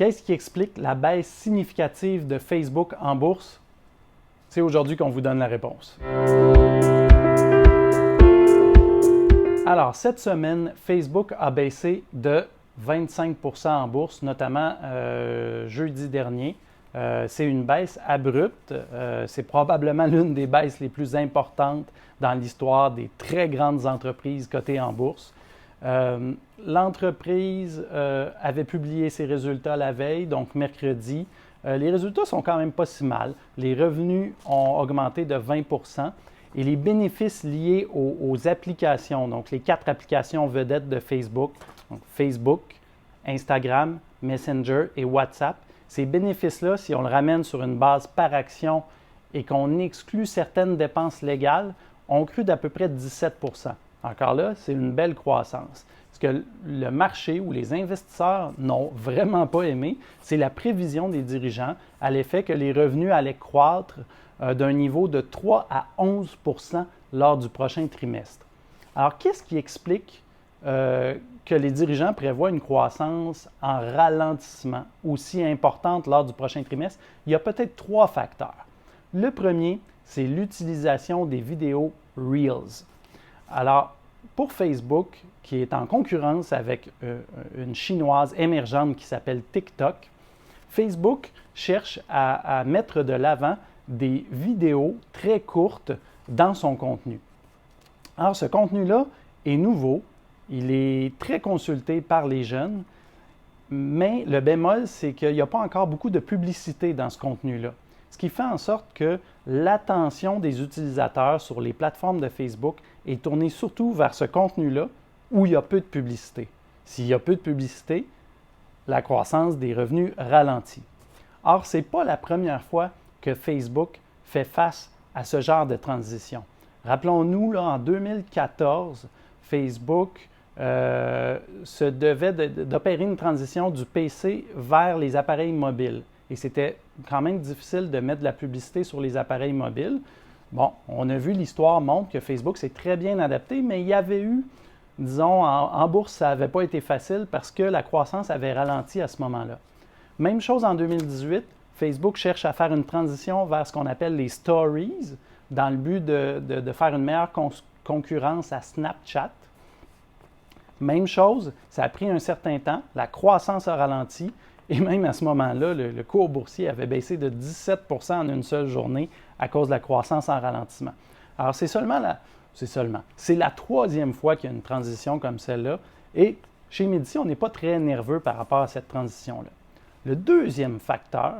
Qu'est-ce qui explique la baisse significative de Facebook en bourse? C'est aujourd'hui qu'on vous donne la réponse. Alors, cette semaine, Facebook a baissé de 25% en bourse, notamment jeudi dernier. C'est une baisse abrupte. C'est probablement l'une des baisses les plus importantes dans l'histoire des très grandes entreprises cotées en bourse. L'entreprise avait publié ses résultats la veille, donc mercredi. Les résultats sont quand même pas si mal. Les revenus ont augmenté de 20% et les bénéfices liés aux applications, donc les 4 applications vedettes de Facebook, donc Facebook, Instagram, Messenger et WhatsApp, ces bénéfices-là, si on le ramène sur une base par action et qu'on exclut certaines dépenses légales, ont cru d'à peu près 17%. Encore là, c'est une belle croissance. Ce que le marché ou les investisseurs n'ont vraiment pas aimé, c'est la prévision des dirigeants à l'effet que les revenus allaient croître d'un niveau de 3 à 11% lors du prochain trimestre. Alors, qu'est-ce qui explique que les dirigeants prévoient une croissance en ralentissement aussi importante lors du prochain trimestre? Il y a peut-être 3 facteurs. Le premier, c'est l'utilisation des vidéos Reels. Alors, pour Facebook, qui est en concurrence avec une chinoise émergente qui s'appelle TikTok, Facebook cherche à mettre de l'avant des vidéos très courtes dans son contenu. Alors, ce contenu-là est nouveau, il est très consulté par les jeunes, mais le bémol, c'est qu'il n'y a pas encore beaucoup de publicité dans ce contenu-là. Ce qui fait en sorte que l'attention des utilisateurs sur les plateformes de Facebook est tournée surtout vers ce contenu-là où il y a peu de publicité. S'il y a peu de publicité, la croissance des revenus ralentit. Or, ce n'est pas la première fois que Facebook fait face à ce genre de transition. Rappelons-nous, là, en 2014, Facebook se devait d'opérer une transition du PC vers les appareils mobiles. Et c'était quand même difficile de mettre de la publicité sur les appareils mobiles. Bon, on a vu, l'histoire montre que Facebook s'est très bien adapté, mais il y avait eu, disons, en bourse, ça n'avait pas été facile parce que la croissance avait ralenti à ce moment-là. Même chose en 2018, Facebook cherche à faire une transition vers ce qu'on appelle les stories, dans le but de faire une meilleure concurrence à Snapchat. Même chose, ça a pris un certain temps, la croissance a ralenti, et même à ce moment-là, le cours boursier avait baissé de 17% en une seule journée à cause de la croissance en ralentissement. Alors, c'est la troisième fois qu'il y a une transition comme celle-là, et chez Médici, on n'est pas très nerveux par rapport à cette transition-là. Le deuxième facteur,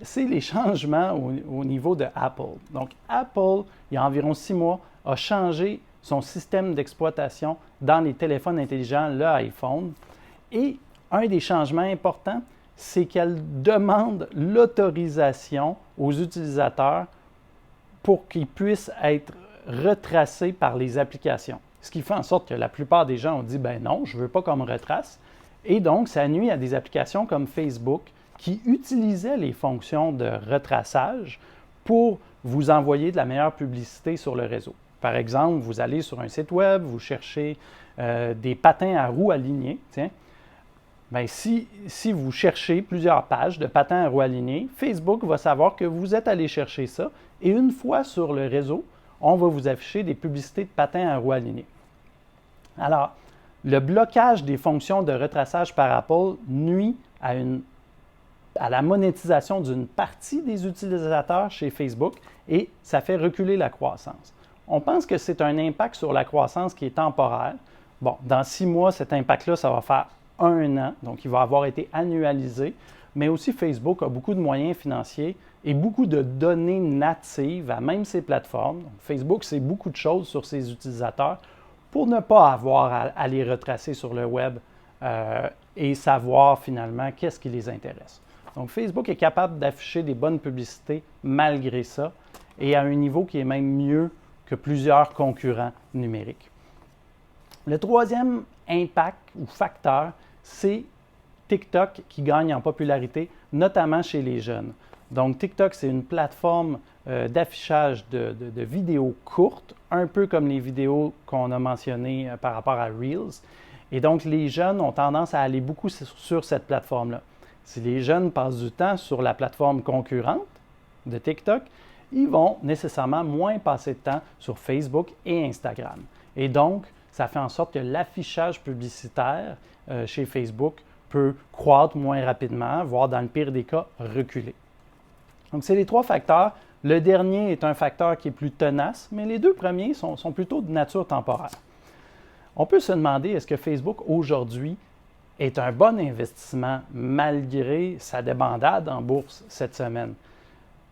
c'est les changements au niveau de Apple. Donc, Apple, il y a environ 6 mois, a changé son système d'exploitation dans les téléphones intelligents, le iPhone. Et un des changements importants, c'est qu'elle demande l'autorisation aux utilisateurs pour qu'ils puissent être retracés par les applications. Ce qui fait en sorte que la plupart des gens ont dit « ben non, je ne veux pas qu'on me retrace ». Et donc, ça nuit à des applications comme Facebook qui utilisaient les fonctions de retraçage pour vous envoyer de la meilleure publicité sur le réseau. Par exemple, vous allez sur un site web, vous cherchez des patins à roues alignées. Tiens, bien, si vous cherchez plusieurs pages de patins à roues alignées, Facebook va savoir que vous êtes allé chercher ça et une fois sur le réseau, on va vous afficher des publicités de patins à roues alignées. Alors, le blocage des fonctions de retraçage par Apple nuit à la monétisation d'une partie des utilisateurs chez Facebook et ça fait reculer la croissance. On pense que c'est un impact sur la croissance qui est temporaire. Bon, dans 6 mois, cet impact-là, ça va faire 1 an, donc il va avoir été annualisé. Mais aussi, Facebook a beaucoup de moyens financiers et beaucoup de données natives à même ces plateformes. Donc, Facebook sait beaucoup de choses sur ses utilisateurs pour ne pas avoir à les retracer sur le web et savoir finalement qu'est-ce qui les intéresse. Donc, Facebook est capable d'afficher des bonnes publicités malgré ça et à un niveau qui est même mieux que plusieurs concurrents numériques. Le troisième impact ou facteur, c'est TikTok qui gagne en popularité, notamment chez les jeunes. Donc, TikTok, c'est une plateforme d'affichage de vidéos courtes, un peu comme les vidéos qu'on a mentionnées par rapport à Reels. Et donc, les jeunes ont tendance à aller beaucoup sur cette plateforme-là. Si les jeunes passent du temps sur la plateforme concurrente de TikTok, ils vont nécessairement moins passer de temps sur Facebook et Instagram. Et donc, ça fait en sorte que l'affichage publicitaire chez Facebook peut croître moins rapidement, voire dans le pire des cas, reculer. Donc, c'est les 3 facteurs. Le dernier est un facteur qui est plus tenace, mais les 2 premiers sont plutôt de nature temporaire. On peut se demander, est-ce que Facebook aujourd'hui est un bon investissement malgré sa débandade en bourse cette semaine?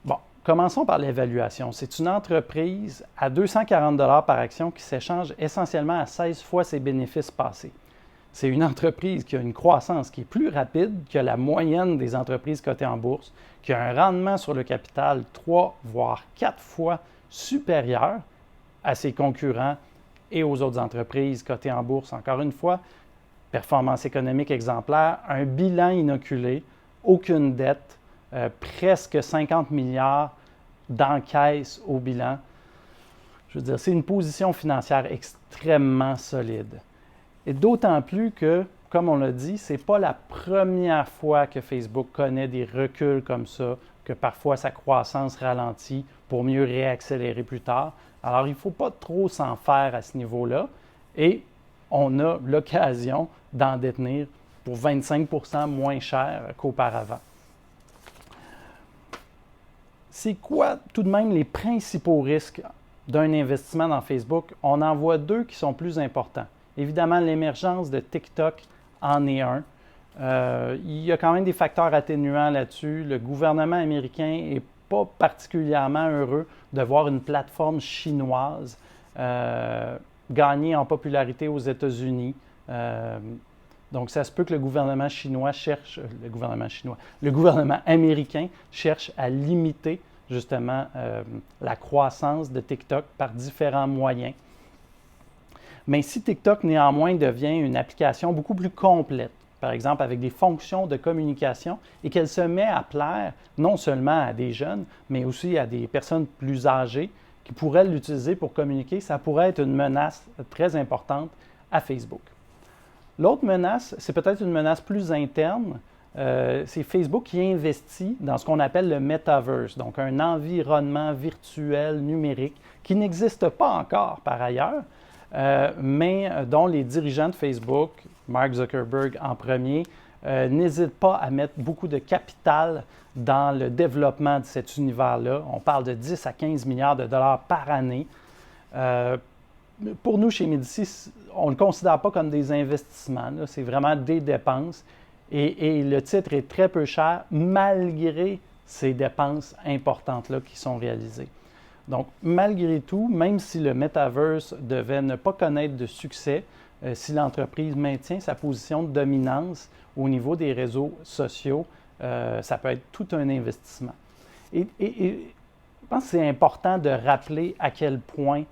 Bon, commençons par l'évaluation. C'est une entreprise à 240 $ par action qui s'échange essentiellement à 16 fois ses bénéfices passés. C'est une entreprise qui a une croissance qui est plus rapide que la moyenne des entreprises cotées en bourse, qui a un rendement sur le capital 3 voire 4 fois supérieur à ses concurrents et aux autres entreprises cotées en bourse. Encore une fois, performance économique exemplaire, un bilan inoculé, aucune dette, presque 50 milliards d'encaisse au bilan. Je veux dire, c'est une position financière extrêmement solide. Et d'autant plus que, comme on l'a dit, ce n'est pas la première fois que Facebook connaît des reculs comme ça, que parfois sa croissance ralentit pour mieux réaccélérer plus tard. Alors, il ne faut pas trop s'en faire à ce niveau-là. Et on a l'occasion d'en détenir pour 25 % moins cher qu'auparavant. C'est quoi tout de même les principaux risques d'un investissement dans Facebook? On en voit 2 qui sont plus importants. Évidemment, l'émergence de TikTok en est un. Il y a quand même des facteurs atténuants là-dessus. Le gouvernement américain n'est pas particulièrement heureux de voir une plateforme chinoise gagner en popularité aux États-Unis. Donc, ça se peut que le gouvernement américain cherche à limiter justement la croissance de TikTok par différents moyens. Mais si TikTok, néanmoins, devient une application beaucoup plus complète, par exemple avec des fonctions de communication, et qu'elle se met à plaire non seulement à des jeunes, mais aussi à des personnes plus âgées qui pourraient l'utiliser pour communiquer, ça pourrait être une menace très importante à Facebook. L'autre menace, c'est peut-être une menace plus interne. C'est Facebook qui investit dans ce qu'on appelle le Metaverse, donc un environnement virtuel numérique qui n'existe pas encore par ailleurs, mais dont les dirigeants de Facebook, Mark Zuckerberg en premier, n'hésitent pas à mettre beaucoup de capital dans le développement de cet univers-là. On parle de 10 à 15 milliards de dollars par année. Pour nous, chez Médicis, on ne le considère pas comme des investissements. C'est vraiment des dépenses. Et le titre est très peu cher malgré ces dépenses importantes-là qui sont réalisées. Donc, malgré tout, même si le Metaverse devait ne pas connaître de succès, si l'entreprise maintient sa position de dominance au niveau des réseaux sociaux, ça peut être tout un investissement. Et je pense que c'est important de rappeler à quel point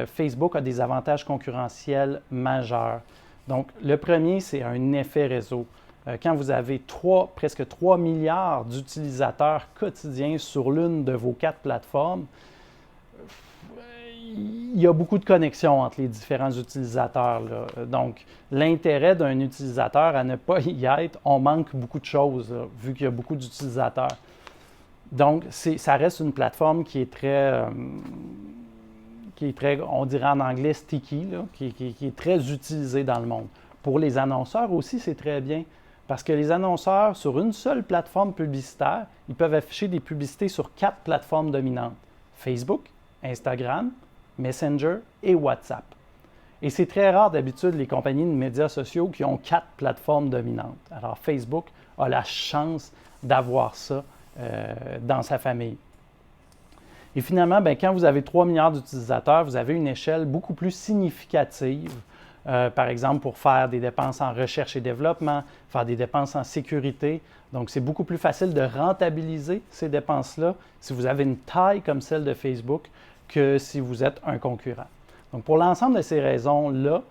Facebook a des avantages concurrentiels majeurs. Donc, le premier, c'est un effet réseau. Quand vous avez presque 3 milliards d'utilisateurs quotidiens sur l'une de vos 4 plateformes, il y a beaucoup de connexions entre les différents utilisateurs, là. Donc, l'intérêt d'un utilisateur à ne pas y être, on manque beaucoup de choses, là, vu qu'il y a beaucoup d'utilisateurs. Donc, ça reste une plateforme qui est très, on dirait en anglais, sticky, là, qui est très utilisée dans le monde. Pour les annonceurs aussi, c'est très bien. Parce que les annonceurs, sur une seule plateforme publicitaire, ils peuvent afficher des publicités sur 4 plateformes dominantes. Facebook, Instagram, Messenger et WhatsApp. Et c'est très rare d'habitude les compagnies de médias sociaux qui ont 4 plateformes dominantes. Alors Facebook a la chance d'avoir ça dans sa famille. Et finalement, quand vous avez 3 milliards d'utilisateurs, vous avez une échelle beaucoup plus significative, par exemple pour faire des dépenses en recherche et développement, faire des dépenses en sécurité. Donc, c'est beaucoup plus facile de rentabiliser ces dépenses-là si vous avez une taille comme celle de Facebook que si vous êtes un concurrent. Donc, pour l'ensemble de ces raisons-là,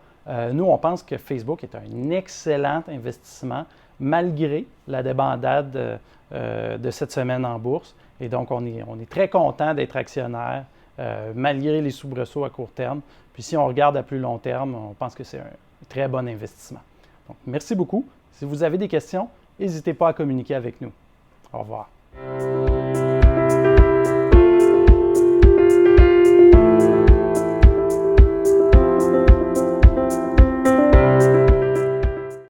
nous, on pense que Facebook est un excellent investissement malgré la débandade de cette semaine en bourse. Et donc, on est très content d'être actionnaire malgré les soubresauts à court terme. Puis, si on regarde à plus long terme, on pense que c'est un très bon investissement. Donc, merci beaucoup. Si vous avez des questions, n'hésitez pas à communiquer avec nous. Au revoir.